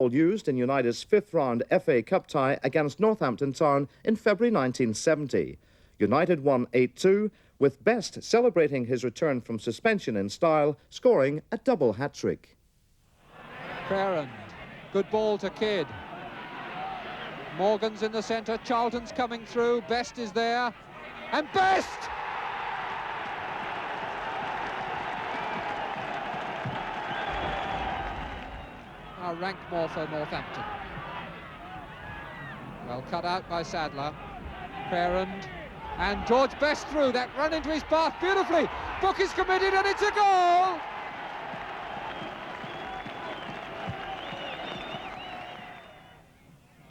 Used in United's fifth-round FA Cup tie against Northampton Town in February 1970. United won 8-2, with Best celebrating his return from suspension in style, scoring a double hat-trick. Farrand, good ball to Kidd. Morgan's in the centre, Charlton's coming through, Best is there, and Best! Now Rankmore for Northampton. Well cut out by Sadler. Farrand and George Best through, that run into his path beautifully. Book is committed and it's a goal!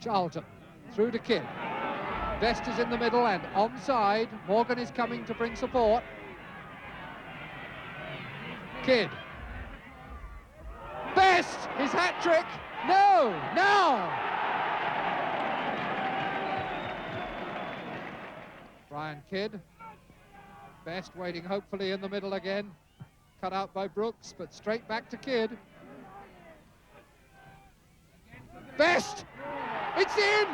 Charlton through to Kidd. Best is in the middle and onside. Morgan is coming to bring support. Kidd. Best, his hat-trick. No, now. Brian Kidd. Best waiting hopefully in the middle again. Cut out by Brooks, but straight back to Kidd. Best, it's in.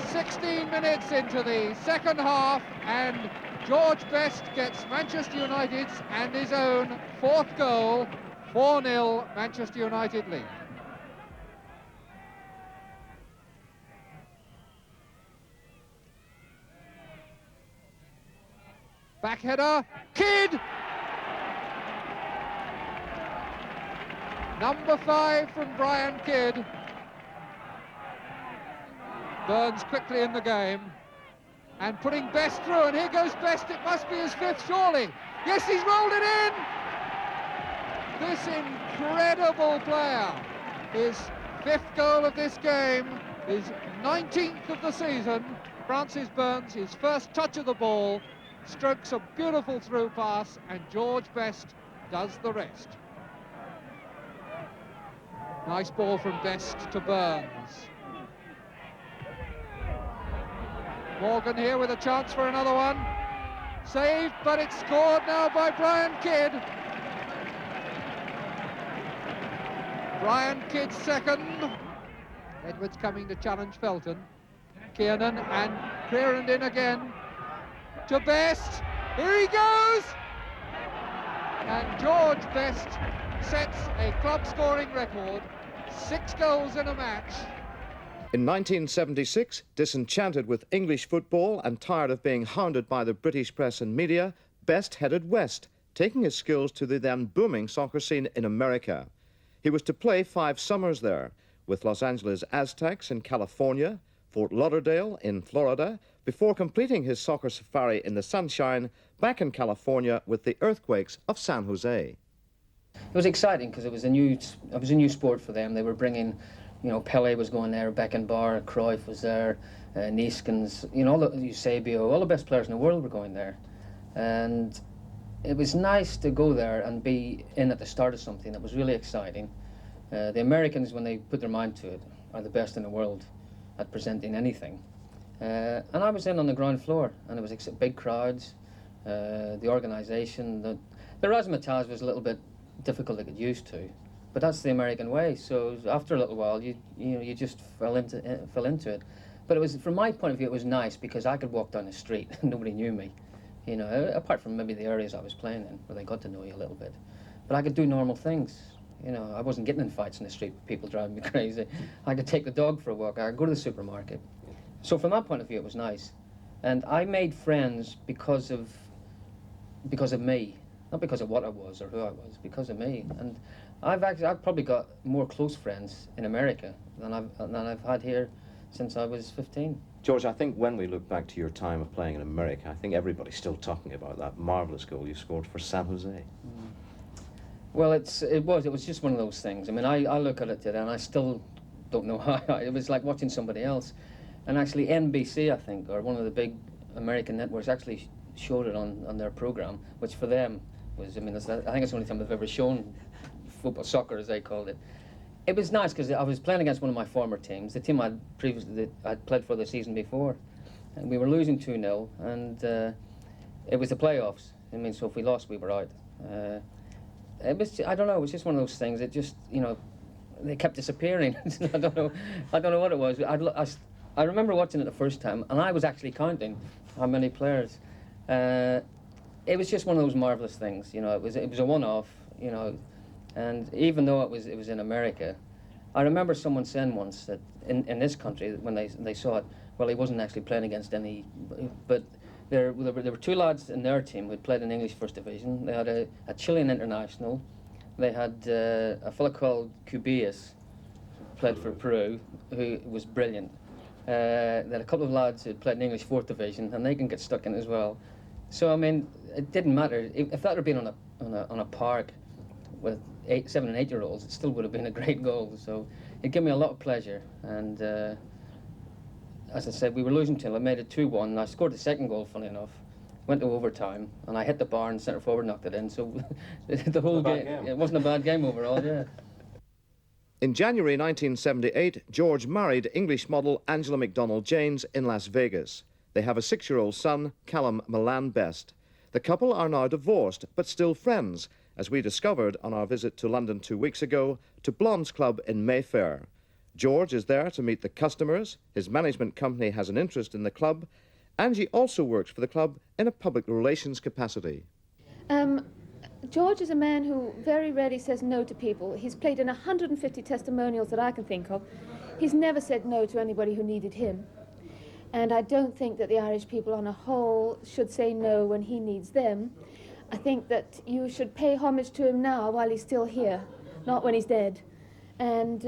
"16 minutes into the second half, and George Best gets Manchester United's and his own fourth goal. 4-0 Manchester United lead. Back header, Kidd! Number 5 from Brian Kidd. Burns quickly in the game and putting Best through, and here goes Best. It must be his 5th, surely. Yes, he's rolled it in! This incredible player, his 5th goal of this game, his 19th of the season. Francis Burns, his first touch of the ball, strokes a beautiful through pass, and George Best does the rest. Nice ball from Best to Burns. Morgan here with a chance for another one. Saved, but it's scored now by Brian Kidd. Brian Kidd's second. Edwards coming to challenge Felton. Kiernan and Farrand in again. To Best. Here he goes! And George Best sets a club scoring record. 6 goals in a match. In 1976, disenchanted with English football and tired of being hounded by the British press and media, Best headed west, taking his skills to the then booming soccer scene in America. He was to play 5 summers there, with Los Angeles Aztecs in California, Fort Lauderdale in Florida, before completing his soccer safari in the sunshine back in California with the Earthquakes of San Jose. It was exciting because it was a new sport for them. They were bringing, you know, Pele was going there, Beckenbauer, Cruyff was there, Neeskens, you know, Eusebio, all the best players in the world were going there. And it was nice to go there and be in at the start of something that was really exciting. The Americans, when they put their mind to it, are the best in the world at presenting anything. And I was in on the ground floor, and it was big crowds, the organisation. The razzmatazz was a little bit difficult to get used to, but that's the American way. So after a little while, you just fell into it. But it was, from my point of view, it was nice because I could walk down the street and nobody knew me, you know, apart from maybe the areas I was playing in where they got to know you a little bit. But I could do normal things. You know, I wasn't getting in fights in the street with people driving me crazy. I could take the dog for a walk. I could go to the supermarket. So from that point of view, it was nice. And I made friends because of me. Not because of what I was or who I was, because of me. And I've probably got more close friends in America than I've had here since I was 15. George, I think when we look back to your time of playing in America, I think everybody's still talking about that marvellous goal you scored for San Jose. Mm. Well, it was just one of those things. I mean, I look at it today and I still don't know how. It was like watching somebody else. And actually NBC, I think, or one of the big American networks actually showed it on their program, which for them was, I mean, I think it's the only time they've ever shown football, soccer as they called it. It was nice because I was playing against one of my former teams, the team I'd played for the season before, and we were losing 2-0, and it was the playoffs. I mean, so if we lost, we were out. It was, I don't know, it was just one of those things. It just, you know, they kept disappearing. I don't know what it was. I remember watching it the first time, and I was actually counting how many players. It was just one of those marvelous things, you know. It was a one-off, you know, and even though it was in America, I remember someone saying once that in this country, when they saw it, well, he wasn't actually playing against any, but there were two lads in their team who had played in English First Division. They had a Chilean international. They had a fellow called Cubillas, who played for Peru, who was brilliant. They had a couple of lads who had played in English Fourth Division, and they can get stuck in as well. So I mean, it didn't matter if that had been on a park with 7 and 8 year olds. It still would have been a great goal. So it gave me a lot of pleasure. And as I said, we were losing till I made it 2-1. And I scored the second goal, funny enough. Went to overtime, and I hit the bar, and centre forward knocked it in. So the whole game, it wasn't a bad game overall. Yeah. In January 1978, George married English model Angela MacDonald-Janes in Las Vegas. They have a 6-year-old son, Callum Milan Best. The couple are now divorced, but still friends, as we discovered on our visit to London 2 weeks ago to Blondes Club in Mayfair. George is there to meet the customers, his management company has an interest in the club, Angie also works for the club in a public relations capacity. George is a man who very rarely says no to people. He's played in 150 testimonials that I can think of. He's never said no to anybody who needed him. And I don't think that the Irish people on a whole should say no when he needs them. I think that you should pay homage to him now while he's still here, not when he's dead. And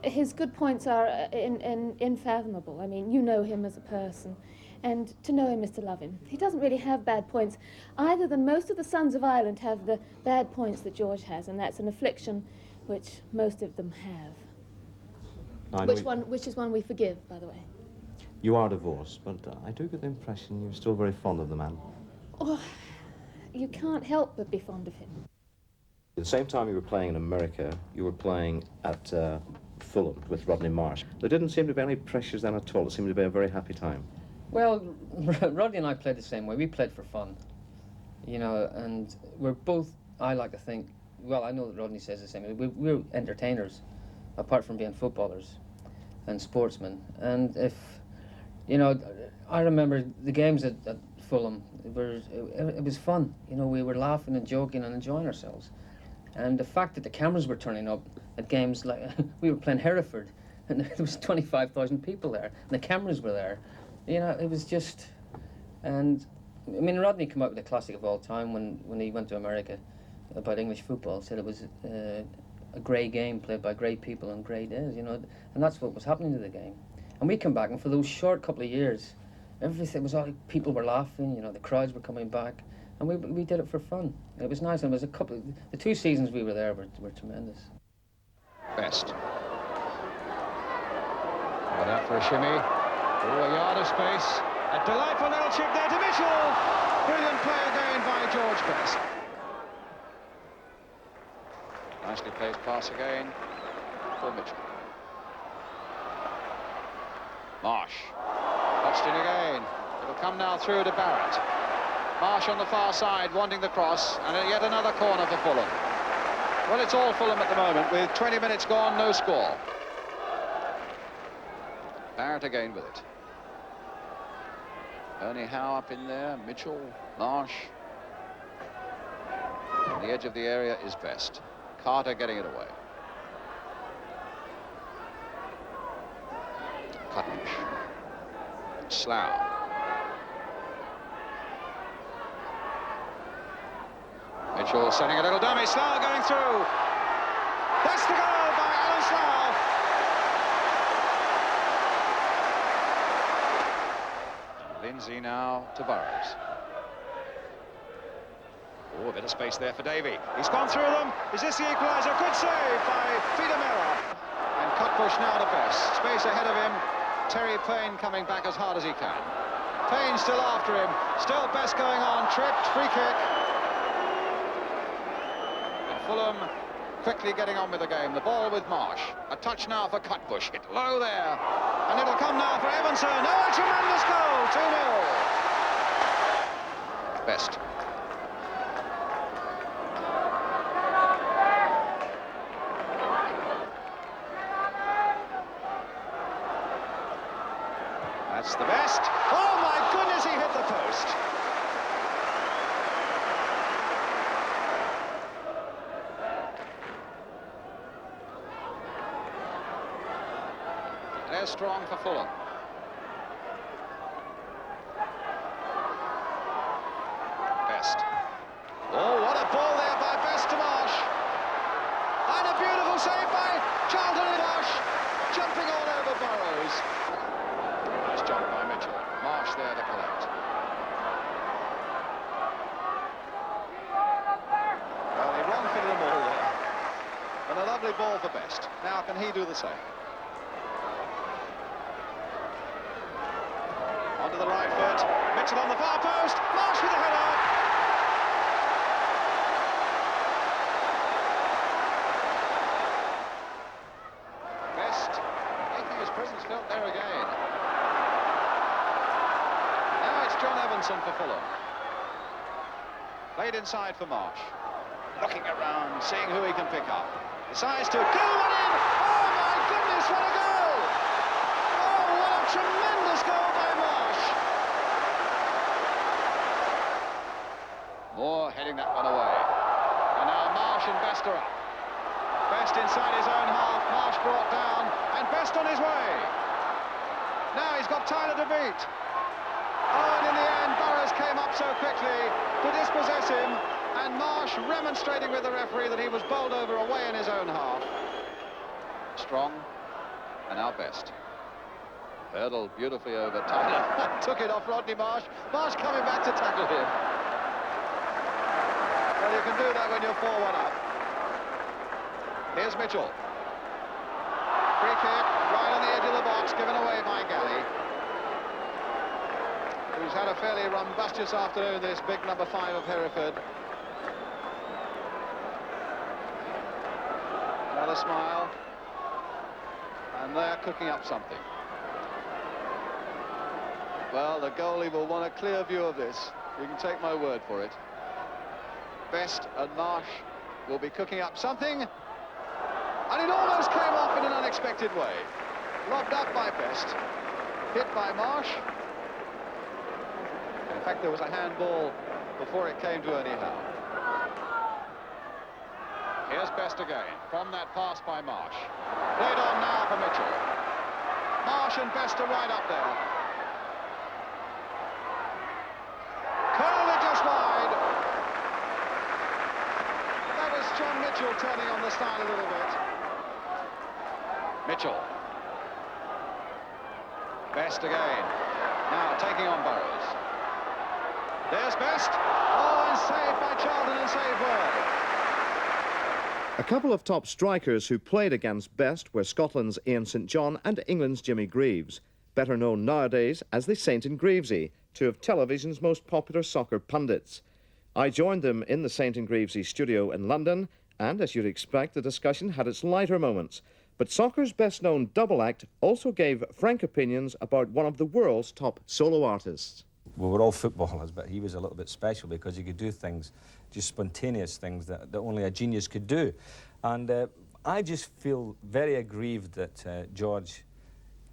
his good points are unfathomable. I mean, you know him as a person. And to know him is to love him. He doesn't really have bad points, either than most of the sons of Ireland have the bad points that George has, and that's an affliction which most of them have. Which is one we forgive, by the way. You are divorced, but I do get the impression you're still very fond of the man. Oh, you can't help but be fond of him. At the same time you were playing in America, you were playing at Fulham with Rodney Marsh. There didn't seem to be any pressures then at all. It seemed to be a very happy time. Well, Rodney and I played the same way. We played for fun, you know, and we're both, I like to think, well, I know that Rodney says the same. We're entertainers, apart from being footballers and sportsmen. And if, you know, I remember the games at Fulham, it was fun. You know, we were laughing and joking and enjoying ourselves. And the fact that the cameras were turning up at games like, we were playing Hereford, and there was 25,000 people there, and the cameras were there. You know, it was just, and I mean, Rodney came out with a classic of all time when he went to America about English football, said it was a great game played by great people on great days, you know, and that's what was happening to the game. And we come back, and for those short couple of years, everything was all, people were laughing, you know, the crowds were coming back, and we did it for fun. It was nice, and it was the 2 seasons we were there were tremendous. Best. Got out for a shimmy. Oh, a yard of space. A delightful little chip there to Mitchell. Brilliant play again by George Best. Nicely played pass again for Mitchell. Marsh. Touched in again. It'll come now through to Barrett. Marsh on the far side wanting the cross, and yet another corner for Fulham. Well, it's all Fulham at the moment with 20 minutes gone, no score. Barrett again with it. Ernie Howe up in there, Mitchell, Marsh. On the edge of the area is Best. Carter getting it away. Cutbush. Slough. Mitchell setting a little dummy. Slough going through. That's the goal by Alan Slough. Lindsay now to Burrows. Oh, a bit of space there for Davey. He's gone through them. Is this the equaliser? Good save by Peter Miller. And Cutbush now to Best. Space ahead of him. Terry Payne coming back as hard as he can. Payne still after him. Still Best going on. Tripped. Free kick. And Fulham quickly getting on with the game. The ball with Marsh. A touch now for Cutbush. Hit low there. And it'll come now for Evanson. Oh, a tremendous goal. 2-0. Best. Best, the best. Oh my goodness, he hit the post. They're strong for Fulham. Best. Oh, what a ball there by Best to Marsh. And a beautiful save by Charlton and Marsh, jumping all over Burrows. Nice jump by Mitchell. Marsh there to collect. Well, he wrong-footed them all there. And a lovely ball for Best. Now can he do the same? Onto the right foot. Mitchell on the far post. Marsh with a header. Best making his presence felt there again. Now it's John Evanson for Fulham. Played inside for Marsh. Looking around, seeing who he can pick up. Decides to go one in. Oh my goodness, what a goal! Oh, what a tremendous goal by Marsh. Moore heading that one away. And now Marsh and Best are up. Best inside his own half, Marsh brought down, and Best on his way. Now he's got Tyler to beat. Oh, and in the end, Burrows came up so quickly to dispossess him, and Marsh remonstrating with the referee that he was bowled over away in his own half. Strong, and now Best. Hurdled beautifully over Tyler. Took it off Rodney Marsh. Marsh coming back to tackle him. Well, you can do that when you're 4-1 up. Here's Mitchell. Free kick, right on the edge of the box, given away by Galley, who's had a fairly rumbustious afternoon, this big number 5 of Hereford. Another smile. And they're cooking up something. Well, the goalie will want a clear view of this. You can take my word for it. Best and Marsh will be cooking up something. And it almost came off in an unexpected way. Lobbed up by Best. Hit by Marsh. In fact, there was a handball before it came to Ernie Howe. Here's Best again, from that pass by Marsh. Played on now for Mitchell. Marsh and Best are right up there. Curled it just wide. That was John Mitchell turning on the style a little bit. Mitchell. Best again. Now taking on Burrows. There's Best. Oh, and saved by Charlton, and saved well. A couple of top strikers who played against Best were Scotland's Ian St John and England's Jimmy Greaves, better known nowadays as the Saint and Greavesy, two of television's most popular soccer pundits. I joined them in the Saint and Greavesy studio in London, and as you'd expect, the discussion had its lighter moments. But soccer's best-known double act also gave frank opinions about one of the world's top solo artists. Well, we're all footballers, but he was a little bit special because he could do things, just spontaneous things that only a genius could do. And I just feel very aggrieved that George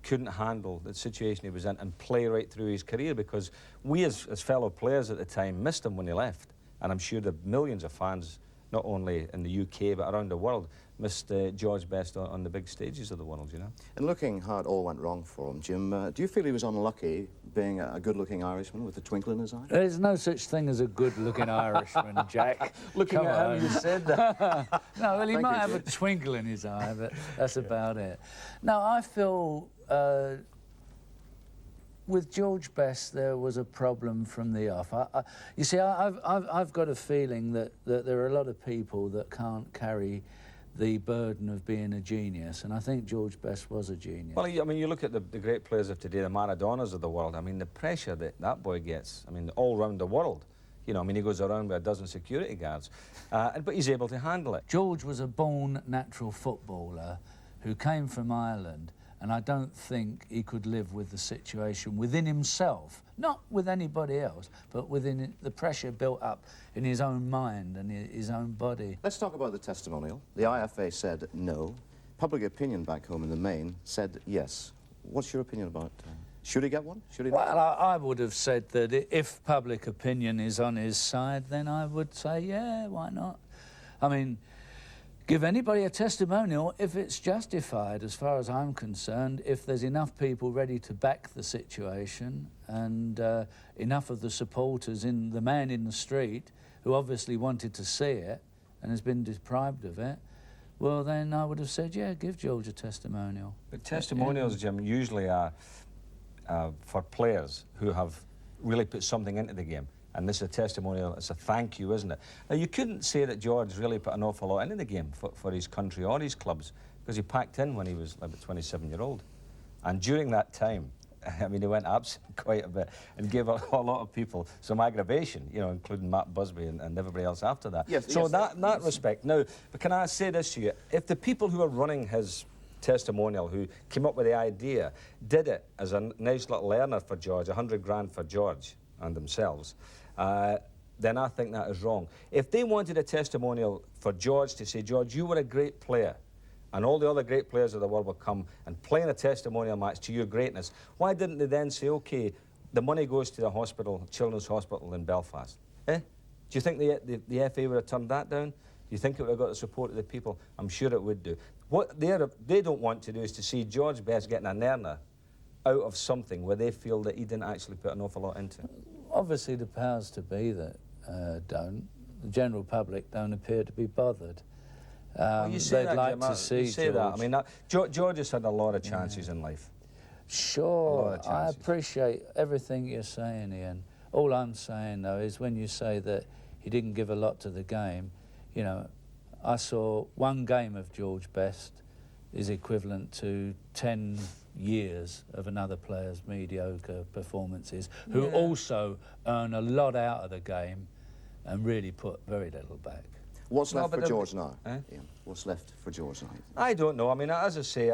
couldn't handle the situation he was in and play right through his career, because we as fellow players at the time missed him when he left. And I'm sure the millions of fans, not only in the UK but around the world, missed George Best on the big stages of the world, you know. And looking how it all went wrong for him, Jim, do you feel he was unlucky being a good-looking Irishman with a twinkle in his eye? There's no such thing as a good-looking Irishman, Jack. Looking at how you said that. No, well, he might have a twinkle in his eye, but that's about it. No, I feel with George Best there was a problem from the off. You see, I've got a feeling that there are a lot of people that can't carry the burden of being a genius, and I think George Best was a genius. Well, I mean, you look at the great players of today, the Maradonas of the world. I mean, the pressure that boy gets, I mean, all around the world. You know, I mean, he goes around with a dozen security guards, but he's able to handle it. George was a born natural footballer who came from Ireland, and I don't think he could live with the situation within himself, not with anybody else, but within the pressure built up in his own mind and his own body. Let's talk about the testimonial. The IFA said no. Public opinion back home in the main said yes. What's your opinion about Should he get one? Should he? Well, I would have said that if public opinion is on his side, then I would say, yeah, why not? I mean, give anybody a testimonial if it's justified, as far as I'm concerned, if there's enough people ready to back the situation and enough of the supporters, the man in the street, who obviously wanted to see it and has been deprived of it, well, then I would have said, yeah, give George a testimonial. But testimonials, Jim, usually are for players who have really put something into the game. And this is a testimonial, it's a thank you, isn't it? Now, you couldn't say that George really put an awful lot into the game for his country or his clubs, because he packed in when he was like a 27-year-old. And during that time, I mean, he went absent quite a bit and gave a lot of people some aggravation, you know, including Matt Busby and everybody else after that. Yes, so yes, in that respect. Now, but can I say this to you? If the people who are running his testimonial, who came up with the idea, did it as a nice little earner for George, 100 grand for George and themselves, then I think that is wrong. If they wanted a testimonial for George to say, George, you were a great player, and all the other great players of the world will come and play in a testimonial match to your greatness, why didn't they then say, OK, the money goes to the hospital, Children's Hospital in Belfast? Do you think the FA would have turned that down? Do you think it would have got the support of the people? I'm sure it would do. What they don't want to do is to see George Best getting an earner out of something where they feel that he didn't actually put an awful lot into it. Obviously, the powers to be that don't. The general public don't appear to be bothered. Well, you say they'd that, like Jim, to see you say George. that. I mean, George has had a lot of chances in life. Sure, of I chances. appreciate everything you're saying, Ian. All I'm saying, though, is when you say that he didn't give a lot to the game, you know, I saw one game of George Best is equivalent to 10 years of another player's mediocre performances, who also earn a lot out of the game and really put very little back. What's No, left but for George now? Eh? Ian? What's left for George now? I don't know. I mean, as I say,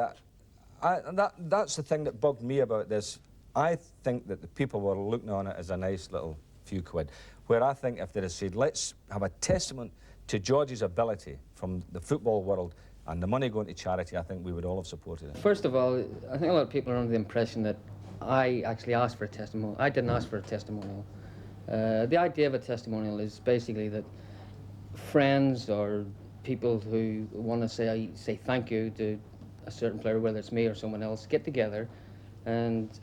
that's the thing that bugged me about this. I think that the people were looking on it as a nice little few quid, where I think if they'd have said, let's have a testament to George's ability from the football world and the money going to charity, I think we would all have supported it. First of all, I think a lot of people are under the impression that I actually asked for a testimonial. I didn't ask for a testimonial. The idea of a testimonial is basically that friends or people who want to say thank you to a certain player, whether it's me or someone else, get together and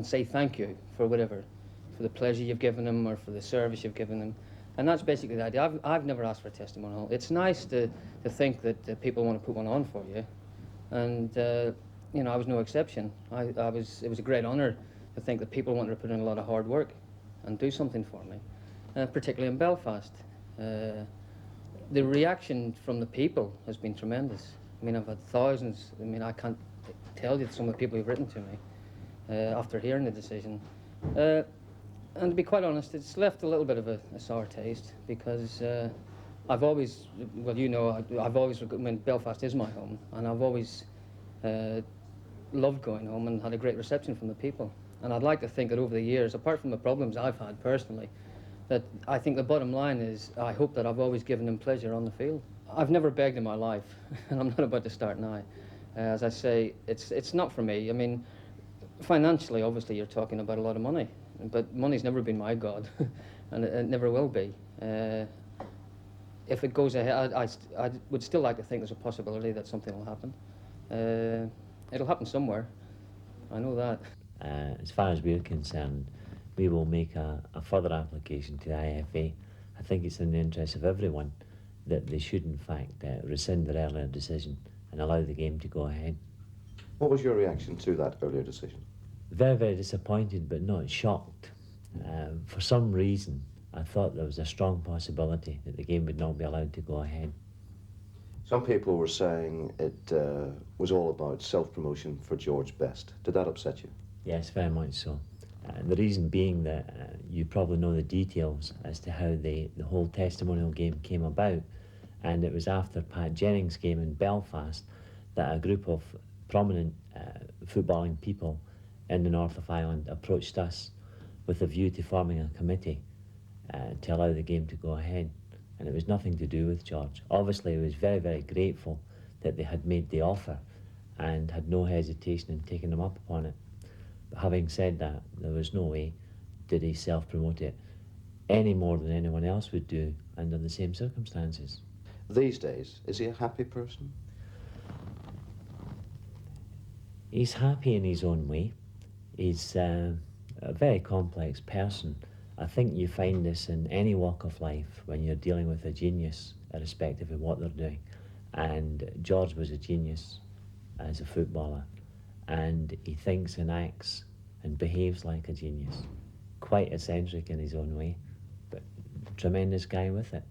say thank you for whatever, for the pleasure you've given them or for the service you've given them. And that's basically the idea. I've never asked for a testimonial. It's nice to think that people want to put one on for you, and you know, I was no exception. It was a great honour to think that people wanted to put in a lot of hard work and do something for me, particularly in Belfast. The reaction from the people has been tremendous. I mean, I've had thousands. I mean, I can't tell you some of the people who've written to me after hearing the decision. And to be quite honest, it's left a little bit of a sour taste, because I've always, well, you know, I've always, I mean, Belfast is my home, and I've always loved going home and had a great reception from the people. And I'd like to think that over the years, apart from the problems I've had personally, that I think the bottom line is I hope that I've always given them pleasure on the field. I've never begged in my life, and I'm not about to start now. As I say, it's not for me. I mean, financially, obviously, you're talking about a lot of money. But money's never been my god, and it never will be. If it goes ahead, I would still like to think there's a possibility that something will happen. It'll happen somewhere. I know that. As far as we're concerned, we will make a further application to the IFA. I think it's in the interest of everyone that they should, in fact, rescind their earlier decision and allow the game to go ahead. What was your reaction to that earlier decision? Very, very disappointed, but not shocked. For some reason, I thought there was a strong possibility that the game would not be allowed to go ahead. Some people were saying it was all about self-promotion for George Best. Did that upset you? Yes, very much so. The reason being that you probably know the details as to how the whole testimonial game came about, and it was after Pat Jennings' game in Belfast that a group of prominent footballing people in the north of Ireland approached us with a view to forming a committee to allow the game to go ahead. And it was nothing to do with George. Obviously, I was very, very grateful that they had made the offer and had no hesitation in taking them up upon it. But having said that, there was no way did he self-promote it any more than anyone else would do under the same circumstances. These days, is he a happy person? He's happy in his own way. He's a very complex person. I think you find this in any walk of life when you're dealing with a genius, irrespective of what they're doing. And George was a genius as a footballer, and he thinks and acts and behaves like a genius. Quite eccentric in his own way, but tremendous guy with it.